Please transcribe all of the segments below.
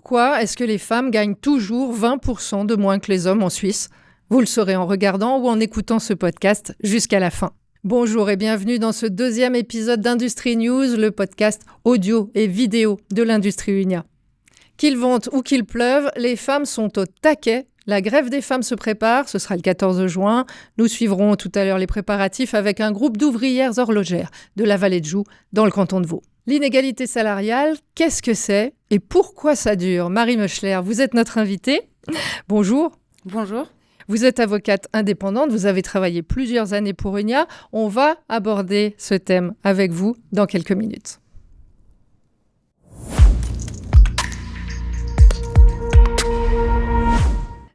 Pourquoi est-ce que les femmes gagnent toujours 20% de moins que les hommes en Suisse ? Vous le saurez en regardant ou en écoutant ce podcast jusqu'à la fin. Bonjour et bienvenue dans ce deuxième épisode d'Industrie News, le podcast audio et vidéo de l'industrie Unia. Qu'il vente ou qu'il pleuve, les femmes sont au taquet. La grève des femmes se prépare, ce sera le 14 juin. Nous suivrons tout à l'heure les préparatifs avec un groupe d'ouvrières horlogères de la Vallée de Joux, dans le canton de Vaud. L'inégalité salariale, qu'est-ce que c'est et pourquoi ça dure ? Marie Meuchler, vous êtes notre invitée. Bonjour. Bonjour. Vous êtes avocate indépendante, vous avez travaillé plusieurs années pour Unia. On va aborder ce thème avec vous dans quelques minutes.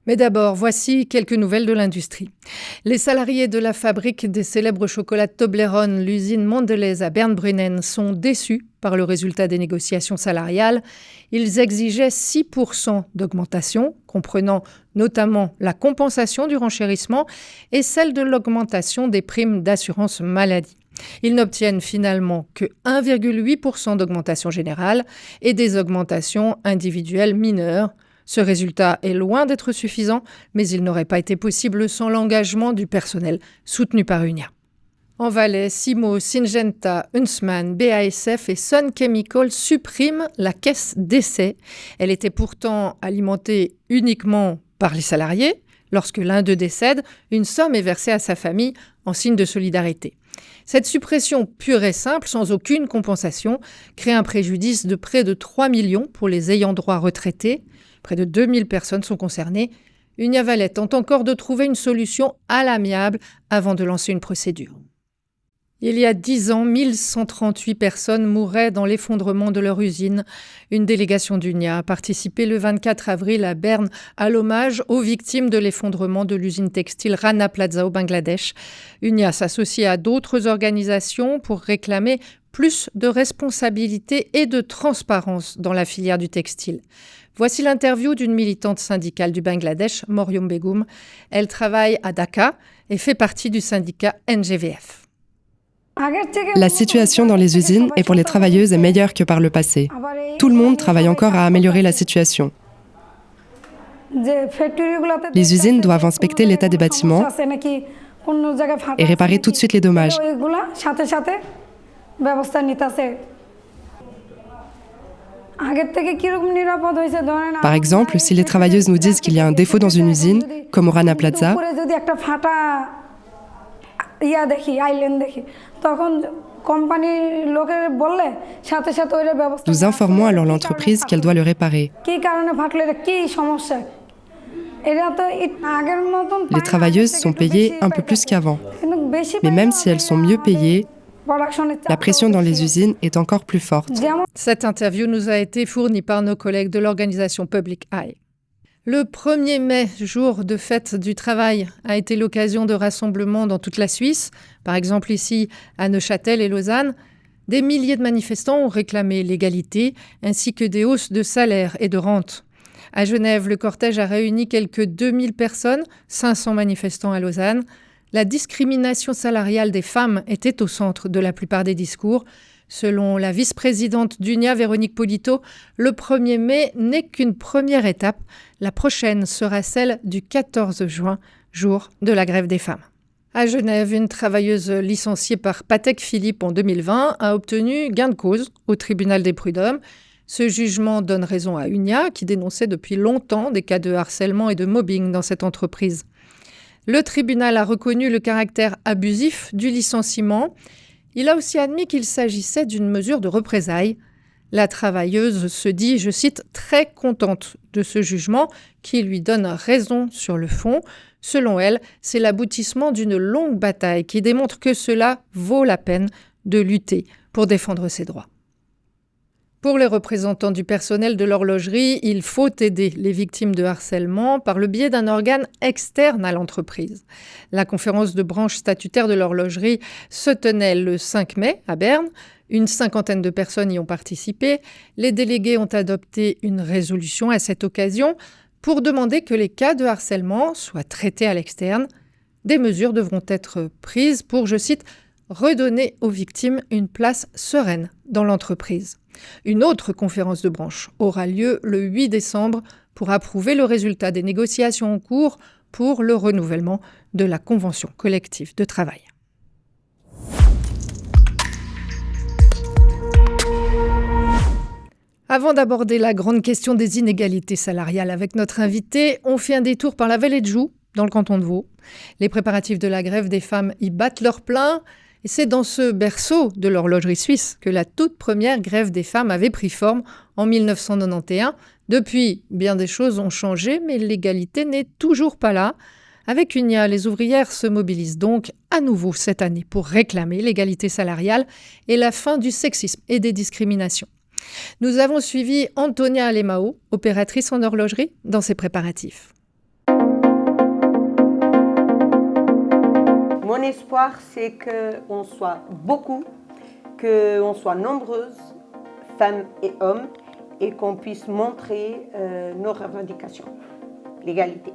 Mais d'abord, voici quelques nouvelles de l'industrie. Les salariés de la fabrique des célèbres chocolats Toblerone, l'usine Mondelez à Bernbrünnen, sont déçus par le résultat des négociations salariales. Ils exigeaient 6% d'augmentation, comprenant notamment la compensation du renchérissement et celle de l'augmentation des primes d'assurance maladie. Ils n'obtiennent finalement que 1,8% d'augmentation générale et des augmentations individuelles mineures. Ce résultat est loin d'être suffisant, mais il n'aurait pas été possible sans l'engagement du personnel soutenu par Unia. En Valais, Simo, Syngenta, Huntsman, BASF et Sun Chemical suppriment la caisse d'essai. Elle était pourtant alimentée uniquement par les salariés. Lorsque l'un d'eux décède, une somme est versée à sa famille en signe de solidarité. Cette suppression pure et simple, sans aucune compensation, crée un préjudice de près de 3 millions pour les ayants droit retraités. Près de 2000 personnes sont concernées. Unia Valais tente encore de trouver une solution à l'amiable avant de lancer une procédure. Il y a 10 ans, 1138 personnes mouraient dans l'effondrement de leur usine. Une délégation d'Unia a participé le 24 avril à Berne à l'hommage aux victimes de l'effondrement de l'usine textile Rana Plaza au Bangladesh. Unia s'associe à d'autres organisations pour réclamer plus de responsabilité et de transparence dans la filière du textile. Voici l'interview d'une militante syndicale du Bangladesh, Moryum Begum. Elle travaille à Dhaka et fait partie du syndicat NGVF. La situation dans les usines et pour les travailleuses est meilleure que par le passé. Tout le monde travaille encore à améliorer la situation. Les usines doivent inspecter l'état des bâtiments et réparer tout de suite les dommages. Par exemple, si les travailleuses nous disent qu'il y a un défaut dans une usine, comme au Rana Plaza, nous informons alors l'entreprise qu'elle doit le réparer. Les travailleuses sont payées un peu plus qu'avant. Mais même si elles sont mieux payées, la pression dans les usines est encore plus forte. Cette interview nous a été fournie par nos collègues de l'organisation Public Eye. Le 1er mai, jour de fête du travail, a été l'occasion de rassemblements dans toute la Suisse. Par exemple ici, à Neuchâtel et Lausanne, des milliers de manifestants ont réclamé l'égalité ainsi que des hausses de salaire et de rente. À Genève, le cortège a réuni quelques 2000 personnes, 500 manifestants à Lausanne. La discrimination salariale des femmes était au centre de la plupart des discours. Selon la vice-présidente d'Unia, Véronique Polito, le 1er mai n'est qu'une première étape. La prochaine sera celle du 14 juin, jour de la grève des femmes. À Genève, une travailleuse licenciée par Patek Philippe en 2020 a obtenu gain de cause au tribunal des prud'hommes. Ce jugement donne raison à Unia, qui dénonçait depuis longtemps des cas de harcèlement et de mobbing dans cette entreprise. Le tribunal a reconnu le caractère abusif du licenciement. Il a aussi admis qu'il s'agissait d'une mesure de représailles. La travailleuse se dit, je cite, « très contente de ce jugement qui lui donne raison sur le fond ». Selon elle, c'est l'aboutissement d'une longue bataille qui démontre que cela vaut la peine de lutter pour défendre ses droits. Pour les représentants du personnel de l'horlogerie, il faut aider les victimes de harcèlement par le biais d'un organe externe à l'entreprise. La conférence de branche statutaire de l'horlogerie se tenait le 5 mai à Berne. Une 50aine de personnes y ont participé. Les délégués ont adopté une résolution à cette occasion pour demander que les cas de harcèlement soient traités à l'externe. Des mesures devront être prises pour, je cite, « redonner aux victimes une place sereine dans l'entreprise. Une autre conférence de branche aura lieu le 8 décembre pour approuver le résultat des négociations en cours pour le renouvellement de la convention collective de travail. Avant d'aborder la grande question des inégalités salariales avec notre invité, on fait un détour par la vallée de Joux, dans le canton de Vaud. Les préparatifs de la grève des femmes y battent leur plein. Et c'est dans ce berceau de l'horlogerie suisse que la toute première grève des femmes avait pris forme en 1991. Depuis, bien des choses ont changé, mais l'égalité n'est toujours pas là. Avec UNIA, les ouvrières se mobilisent donc à nouveau cette année pour réclamer l'égalité salariale et la fin du sexisme et des discriminations. Nous avons suivi Antonia Alemao, opératrice en horlogerie, dans ses préparatifs. Mon espoir, c'est qu'on soit beaucoup, qu'on soit nombreuses, femmes et hommes, et qu'on puisse montrer nos revendications, l'égalité.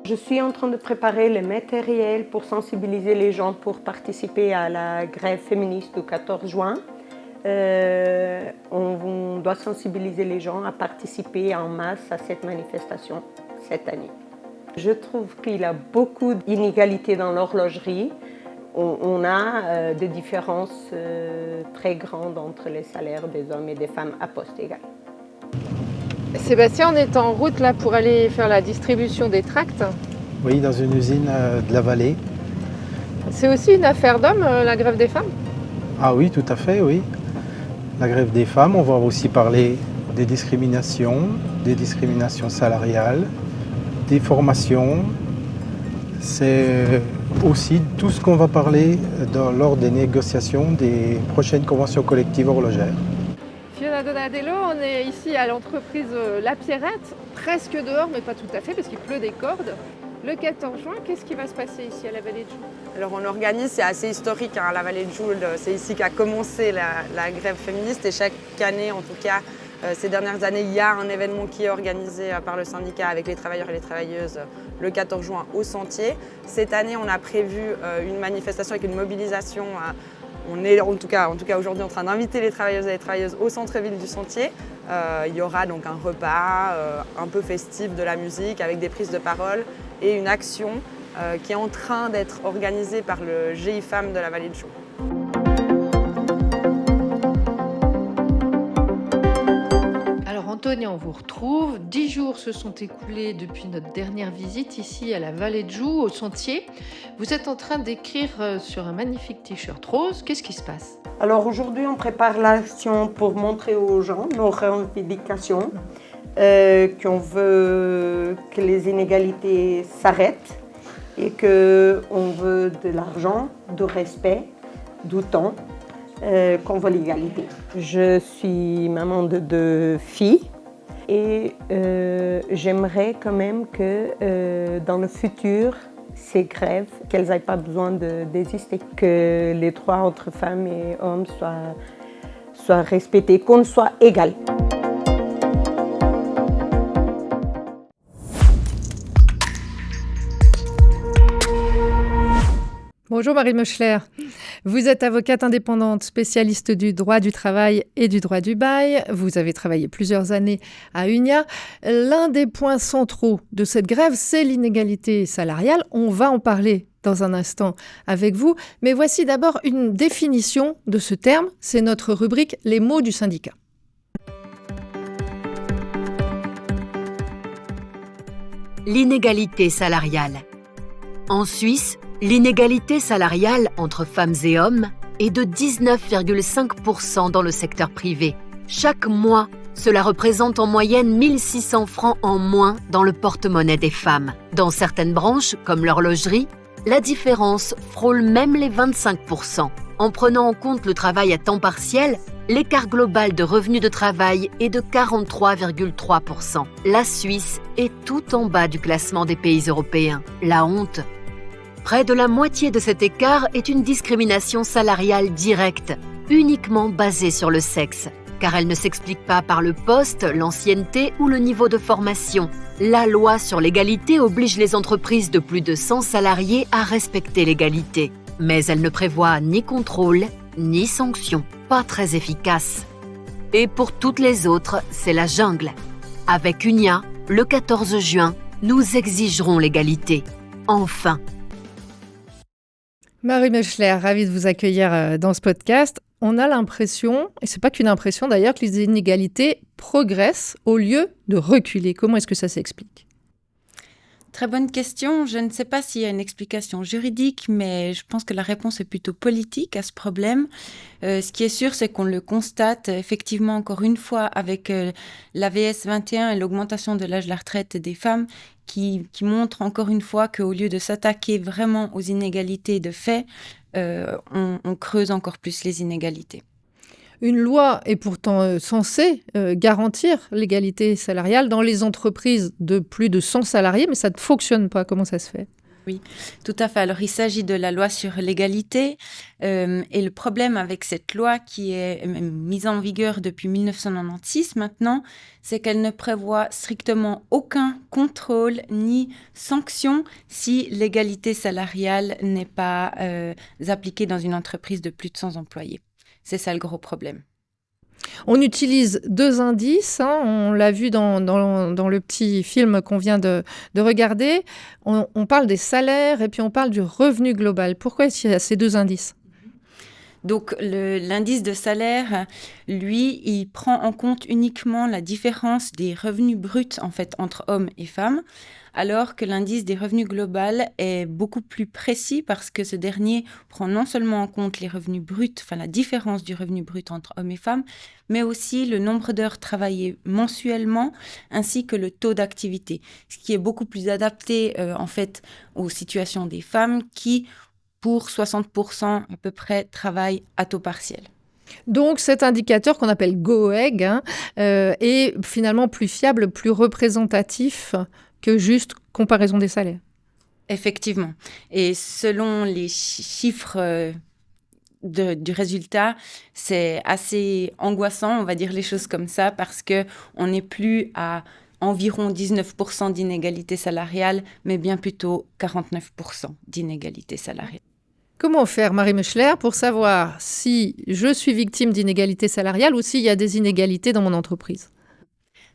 Je suis en train de préparer le matériel pour sensibiliser les gens pour participer à la grève féministe du 14 juin. On doit sensibiliser les gens à participer en masse à cette manifestation cette année. Je trouve qu'il y a beaucoup d'inégalités dans l'horlogerie. On a des différences très grandes entre les salaires des hommes et des femmes à poste égal. Sébastien, on est en route là pour aller faire la distribution des tracts. Oui, dans une usine de la vallée. C'est aussi une affaire d'hommes, la grève des femmes ? Ah oui, tout à fait, oui. La grève des femmes, on va aussi parler des discriminations salariales, des formations. C'est aussi tout ce qu'on va parler lors des négociations des prochaines conventions collectives horlogères. Fiona Donadello, on est ici à l'entreprise La Pierrette, presque dehors, mais pas tout à fait parce qu'il pleut des cordes. Le 14 juin, qu'est-ce qui va se passer ici à la Vallée de Joux ? Alors on organise, c'est assez historique à la Vallée de Joux, c'est ici qu'a commencé la grève féministe et chaque année, en tout cas ces dernières années, il y a un événement qui est organisé par le syndicat avec les travailleurs et les travailleuses le 14 juin au Sentier. Cette année, on a prévu une manifestation avec une mobilisation. On est en tout cas aujourd'hui en train d'inviter les travailleuses et les travailleuses au centre-ville du Sentier. Il y aura donc un repas un peu festif, de la musique avec des prises de parole et une action qui est en train d'être organisée par le GI Femmes de la Vallée de Joux. Alors Antonia, on vous retrouve. 10 jours se sont écoulés depuis notre dernière visite ici à la Vallée de Joux, au Sentier. Vous êtes en train d'écrire sur un magnifique t-shirt rose. Qu'est-ce qui se passe ? Alors aujourd'hui, on prépare l'action pour montrer aux gens nos revendications, qu'on veut que les inégalités s'arrêtent et qu'on veut de l'argent, du respect, du temps, qu'on veut l'égalité. Je suis maman de 2 filles et j'aimerais quand même que dans le futur, ces grèves, qu'elles n'aient pas besoin d'exister, que les droits entre femmes et hommes soient respectés, qu'on soit égal. Bonjour Marie Meuchler. Vous êtes avocate indépendante, spécialiste du droit du travail et du droit du bail. Vous avez travaillé plusieurs années à UNIA. L'un des points centraux de cette grève, c'est l'inégalité salariale. On va en parler dans un instant avec vous. Mais voici d'abord une définition de ce terme. C'est notre rubrique « Les mots du syndicat ». L'inégalité salariale. En Suisse, l'inégalité salariale entre femmes et hommes est de 19,5% dans le secteur privé. Chaque mois, cela représente en moyenne 1 600 francs en moins dans le porte-monnaie des femmes. Dans certaines branches, comme l'horlogerie, la différence frôle même les 25%. En prenant en compte le travail à temps partiel, l'écart global de revenus de travail est de 43,3%. La Suisse est tout en bas du classement des pays européens. La honte. Près de la moitié de cet écart est une discrimination salariale directe, uniquement basée sur le sexe, car elle ne s'explique pas par le poste, l'ancienneté ou le niveau de formation. La loi sur l'égalité oblige les entreprises de plus de 100 salariés à respecter l'égalité. Mais elle ne prévoit ni contrôle, ni sanction. Pas très efficace. Et pour toutes les autres, c'est la jungle. Avec Unia, le 14 juin, nous exigerons l'égalité. Enfin. Marie Mechler, ravie de vous accueillir dans ce podcast. On a l'impression, et c'est pas qu'une impression d'ailleurs, que les inégalités progressent au lieu de reculer. Comment est-ce que ça s'explique ? Très bonne question. Je ne sais pas s'il y a une explication juridique, mais je pense que la réponse est plutôt politique à ce problème. Ce qui est sûr, c'est qu'on le constate effectivement encore une fois avec l'AVS 21 et l'augmentation de l'âge de la retraite des femmes qui montre encore une fois qu'au lieu de s'attaquer vraiment aux inégalités de fait, on creuse encore plus les inégalités. Une loi est pourtant censée garantir l'égalité salariale dans les entreprises de plus de 100 salariés, mais ça ne fonctionne pas. Comment ça se fait ? Oui, tout à fait. Alors, il s'agit de la loi sur l'égalité. Et le problème avec cette loi qui est mise en vigueur depuis 1996 maintenant, c'est qu'elle ne prévoit strictement aucun contrôle ni sanction si l'égalité salariale n'est pas appliquée dans une entreprise de plus de 100 employés. C'est ça le gros problème. On utilise 2 indices, on l'a vu dans le petit film qu'on vient de regarder. On parle des salaires et puis on parle du revenu global. Pourquoi est-ce qu'il y a ces 2 indices ? Donc, l'indice de salaire, lui, il prend en compte uniquement la différence des revenus bruts, en fait, entre hommes et femmes, alors que l'indice des revenus global est beaucoup plus précis parce que ce dernier prend non seulement en compte les revenus bruts, enfin la différence du revenu brut entre hommes et femmes, mais aussi le nombre d'heures travaillées mensuellement, ainsi que le taux d'activité, ce qui est beaucoup plus adapté, en fait, aux situations des femmes qui, pour 60% à peu près, travaillent à taux partiel. Donc cet indicateur qu'on appelle GOEG est finalement plus fiable, plus représentatif que juste comparaison des salaires. Effectivement. Et selon les chiffres du résultat, c'est assez angoissant, on va dire les choses comme ça, parce qu'on n'est plus à environ 19% d'inégalité salariale, mais bien plutôt 49% d'inégalité salariale. Comment faire, Marie Mechler, pour savoir si je suis victime d'inégalité salariale ou s'il y a des inégalités dans mon entreprise ?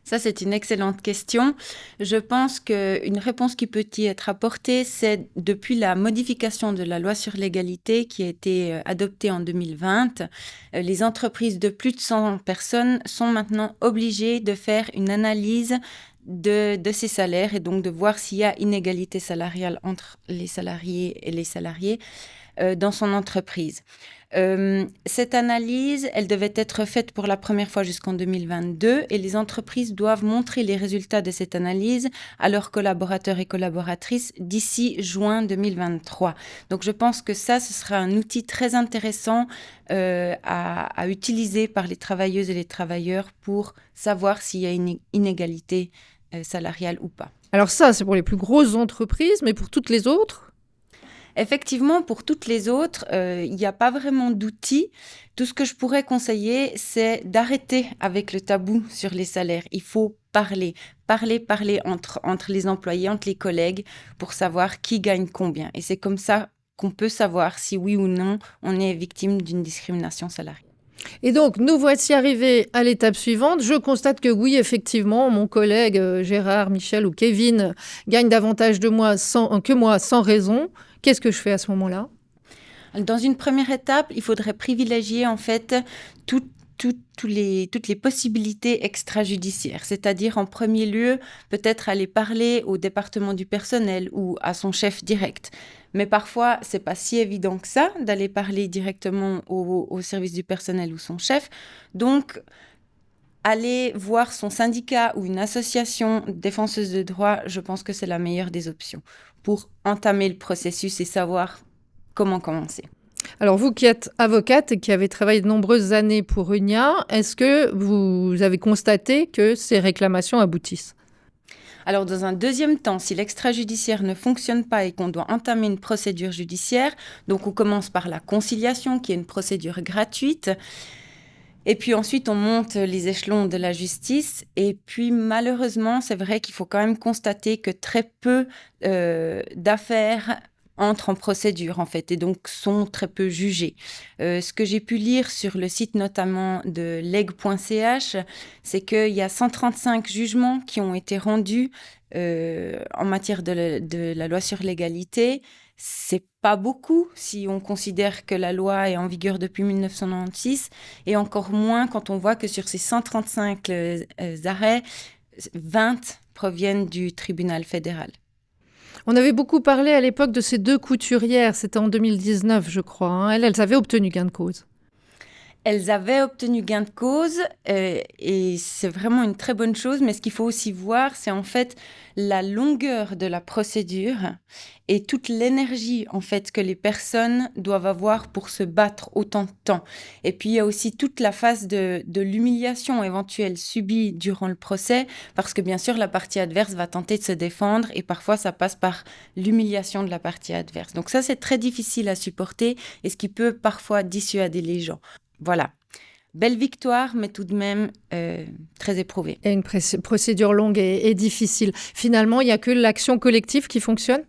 Ça, c'est une excellente question. Je pense qu'une réponse qui peut y être apportée, c'est depuis la modification de la loi sur l'égalité qui a été adoptée en 2020, les entreprises de plus de 100 personnes sont maintenant obligées de faire une analyse de ces salaires et donc de voir s'il y a inégalité salariale entre les salariés et les salariés dans son entreprise. Cette analyse, elle devait être faite pour la première fois jusqu'en 2022 et les entreprises doivent montrer les résultats de cette analyse à leurs collaborateurs et collaboratrices d'ici juin 2023. Donc je pense que ce sera un outil très intéressant à utiliser par les travailleuses et les travailleurs pour savoir s'il y a une inégalité salariale ou pas. Alors ça, c'est pour les plus grosses entreprises, mais pour toutes les autres ? Effectivement, pour toutes les autres, il n'y a pas vraiment d'outils. Tout ce que je pourrais conseiller, c'est d'arrêter avec le tabou sur les salaires. Il faut parler entre les employés, entre les collègues, pour savoir qui gagne combien. Et c'est comme ça qu'on peut savoir si oui ou non on est victime d'une discrimination salariale. Et donc, nous voici arrivés à l'étape suivante. Je constate que oui, effectivement, mon collègue Gérard, Michel ou Kevin gagne davantage que moi sans raison. Qu'est-ce que je fais à ce moment-là ? Dans une première étape, il faudrait privilégier en fait toutes les possibilités extrajudiciaires. C'est-à-dire, en premier lieu, peut-être aller parler au département du personnel ou à son chef direct. Mais parfois, c'est pas si évident que ça d'aller parler directement au service du personnel ou son chef. Donc, aller voir son syndicat ou une association défenseuse de droits, je pense que c'est la meilleure des options pour entamer le processus et savoir comment commencer. Alors, vous qui êtes avocate et qui avez travaillé de nombreuses années pour Unia, est-ce que vous avez constaté que ces réclamations aboutissent ? Alors, dans un deuxième temps, si l'extrajudiciaire ne fonctionne pas et qu'on doit entamer une procédure judiciaire, donc on commence par la conciliation, qui est une procédure gratuite. Et puis ensuite, on monte les échelons de la justice. Et puis malheureusement, c'est vrai qu'il faut quand même constater que très peu d'affaires entrent en procédure, en fait, et donc sont très peu jugées. Ce que j'ai pu lire sur le site notamment de leg.ch, c'est qu'il y a 135 jugements qui ont été rendus en matière de la loi sur l'égalité. C'est pas beaucoup si on considère que la loi est en vigueur depuis 1996, et encore moins quand on voit que sur ces 135 arrêts, 20 proviennent du tribunal fédéral. On avait beaucoup parlé à l'époque de ces 2 couturières, c'était en 2019 je crois, hein. Elles avaient obtenu gain de cause. Elles avaient obtenu gain de cause et c'est vraiment une très bonne chose, mais ce qu'il faut aussi voir, c'est en fait la longueur de la procédure et toute l'énergie en fait que les personnes doivent avoir pour se battre autant de temps. Et puis il y a aussi toute la phase de l'humiliation éventuelle subie durant le procès, parce que bien sûr la partie adverse va tenter de se défendre et parfois ça passe par l'humiliation de la partie adverse. Donc ça c'est très difficile à supporter et ce qui peut parfois dissuader les gens. Voilà, belle victoire, mais tout de même très éprouvée. Et une procédure longue et difficile. Finalement, il n'y a que l'action collective qui fonctionne ?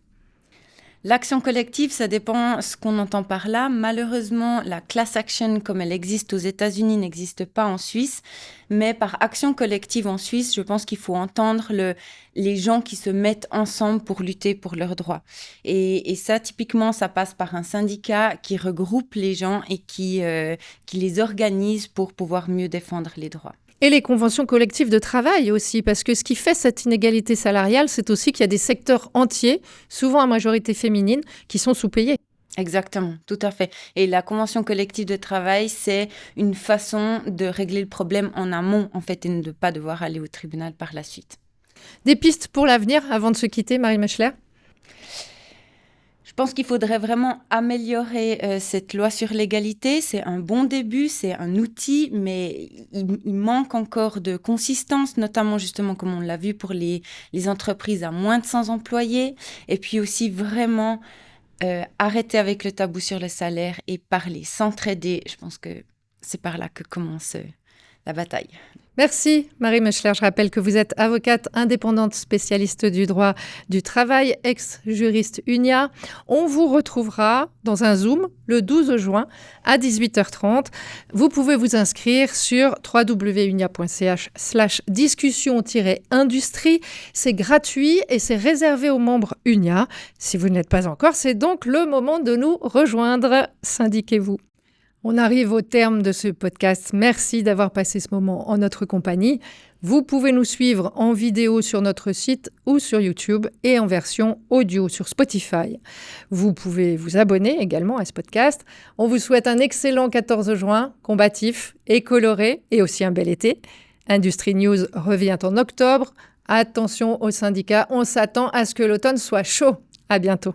L'action collective, ça dépend ce qu'on entend par là. Malheureusement, la class action, comme elle existe aux États-Unis, n'existe pas en Suisse. Mais par action collective en Suisse, je pense qu'il faut entendre les gens qui se mettent ensemble pour lutter pour leurs droits. Et ça, typiquement, ça passe par un syndicat qui regroupe les gens et qui les organise pour pouvoir mieux défendre les droits. Et les conventions collectives de travail aussi, parce que ce qui fait cette inégalité salariale, c'est aussi qu'il y a des secteurs entiers, souvent à majorité féminine, qui sont sous-payés. Exactement, tout à fait. Et la convention collective de travail, c'est une façon de régler le problème en amont, en fait, et de ne pas devoir aller au tribunal par la suite. Des pistes pour l'avenir, avant de se quitter, Marie Mechler ? Je pense qu'il faudrait vraiment améliorer cette loi sur l'égalité. C'est un bon début, c'est un outil, mais il manque encore de consistance, notamment justement comme on l'a vu pour les entreprises à moins de 100 employés. Et puis aussi vraiment arrêter avec le tabou sur le salaire et parler, s'entraider. Je pense que c'est par là que commence la bataille. Merci Marie Mechler. Je rappelle que vous êtes avocate indépendante spécialiste du droit du travail, ex-juriste UNIA. On vous retrouvera dans un Zoom le 12 juin à 18h30. Vous pouvez vous inscrire sur www.unia.ch/discussion-industrie. C'est gratuit et c'est réservé aux membres UNIA. Si vous ne l'êtes pas encore, c'est donc le moment de nous rejoindre. Syndiquez-vous. On arrive au terme de ce podcast. Merci d'avoir passé ce moment en notre compagnie. Vous pouvez nous suivre en vidéo sur notre site ou sur YouTube et en version audio sur Spotify. Vous pouvez vous abonner également à ce podcast. On vous souhaite un excellent 14 juin, combatif et coloré, et aussi un bel été. Industrie News revient en octobre. Attention aux syndicats, on s'attend à ce que l'automne soit chaud. À bientôt.